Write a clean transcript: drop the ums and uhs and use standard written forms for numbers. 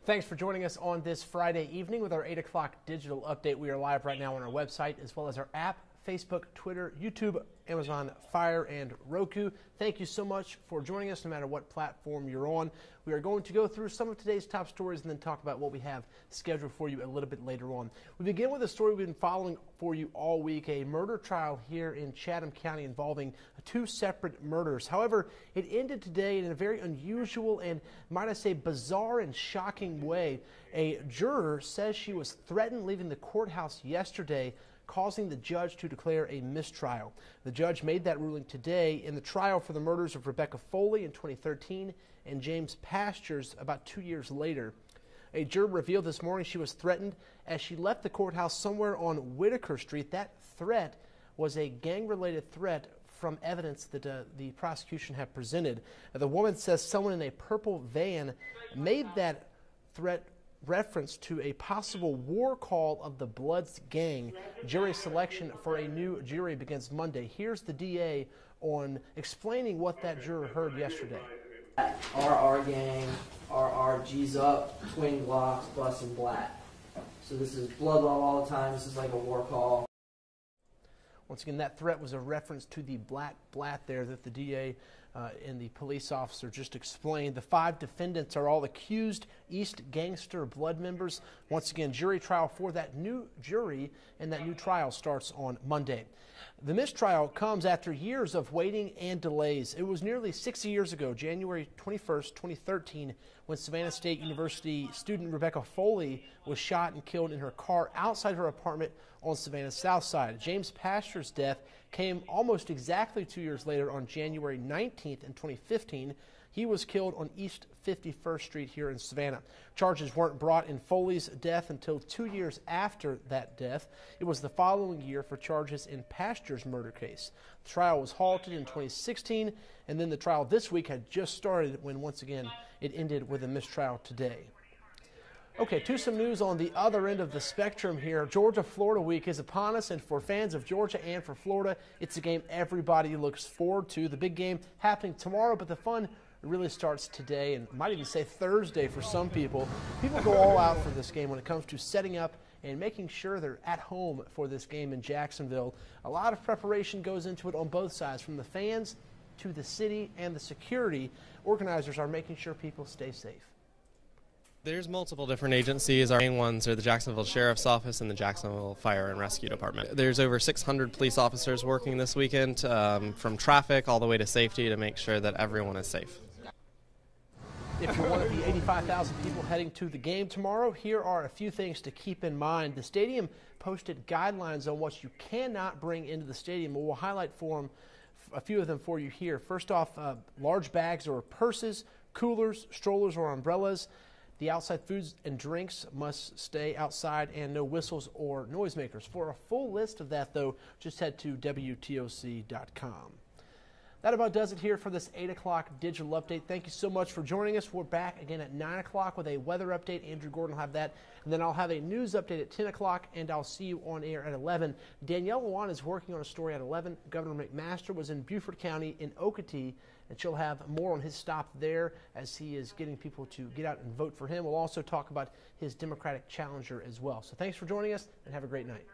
Thanks for joining us on this Friday evening with our 8 o'clock digital update. We are live right now on our website as well as our app, Facebook, Twitter, YouTube, Amazon Fire, and Roku. Thank you so much for joining us no matter what platform you're on. We are going to go through some of today's top stories and then talk about what we have scheduled for you a little bit later on. We begin with a story we've been following for you all week, a murder trial here in Chatham County involving two separate murders. However, it ended today in a very unusual and, might I say, bizarre and shocking way. A juror says she was threatened leaving the courthouse yesterday, causing the judge to declare a mistrial. The judge made that ruling today in the trial for the murders of Rebecca Foley in 2013 and James Pastures about 2 years later. A juror revealed this morning she was threatened as she left the courthouse somewhere on Whitaker Street. That threat was a gang-related threat from evidence that the prosecution had presented. The woman says someone in a purple van made that threat reference to a possible war call of the Bloods gang. Jury selection for a new jury begins Monday. Here's the DA on explaining what that juror heard yesterday. RR gang, RR G's up, twin Glocks, busting black. So this is blood law all the time. This is like a war call. Once again, that threat was a reference to the black blat there that the DA and the police officer just explained. The 5 defendants are all accused East Gangster Blood members. Once again, jury trial for that new jury, and that new trial starts on Monday. The mistrial comes after years of waiting and delays. It was nearly 6 years ago, January 21st, 2013, when Savannah State University student Rebecca Foley was shot and killed in her car outside her apartment on Savannah's south side. James Pastures' death came almost exactly 2 years later on January 19th in 2015. He was killed on East 51st Street here in Savannah. Charges weren't brought in Foley's death until 2 years after that death. It was the following year for charges in Pastures' murder case. The trial was halted in 2016, and then the trial this week had just started when once again it ended with a mistrial today. Okay, to some news on the other end of the spectrum here. Georgia-Florida week is upon us, and for fans of Georgia and for Florida, it's a game everybody looks forward to. The big game happening tomorrow, but the fun really starts today, and might even say Thursday for some people. People go all out for this game when it comes to setting up and making sure they're at home for this game in Jacksonville. A lot of preparation goes into it on both sides, from the fans to the city and the security. Organizers are making sure people stay safe. There's multiple different agencies. Our main ones are the Jacksonville Sheriff's Office and the Jacksonville Fire and Rescue Department. There's over 600 police officers working this weekend, from traffic all the way to safety, to make sure that everyone is safe. If you're one of the 85,000 people heading to the game tomorrow, here are a few things to keep in mind. The stadium posted guidelines on what you cannot bring into the stadium. We'll highlight a few of them for you here. First off, large bags or purses, coolers, strollers, or umbrellas. The outside foods and drinks must stay outside, and no whistles or noisemakers. For a full list of that, though, just head to WTOC.com. That about does it here for this 8 o'clock digital update. Thank you so much for joining us. We're back again at 9 o'clock with a weather update. Andrew Gordon will have that. And then I'll have a news update at 10 o'clock, and I'll see you on air at 11. Danielle Lewan is working on a story at 11. Governor McMaster was in Beaufort County in Okatee, and she'll have more on his stop there as he is getting people to get out and vote for him. We'll also talk about his Democratic challenger as well. So thanks for joining us, and have a great night.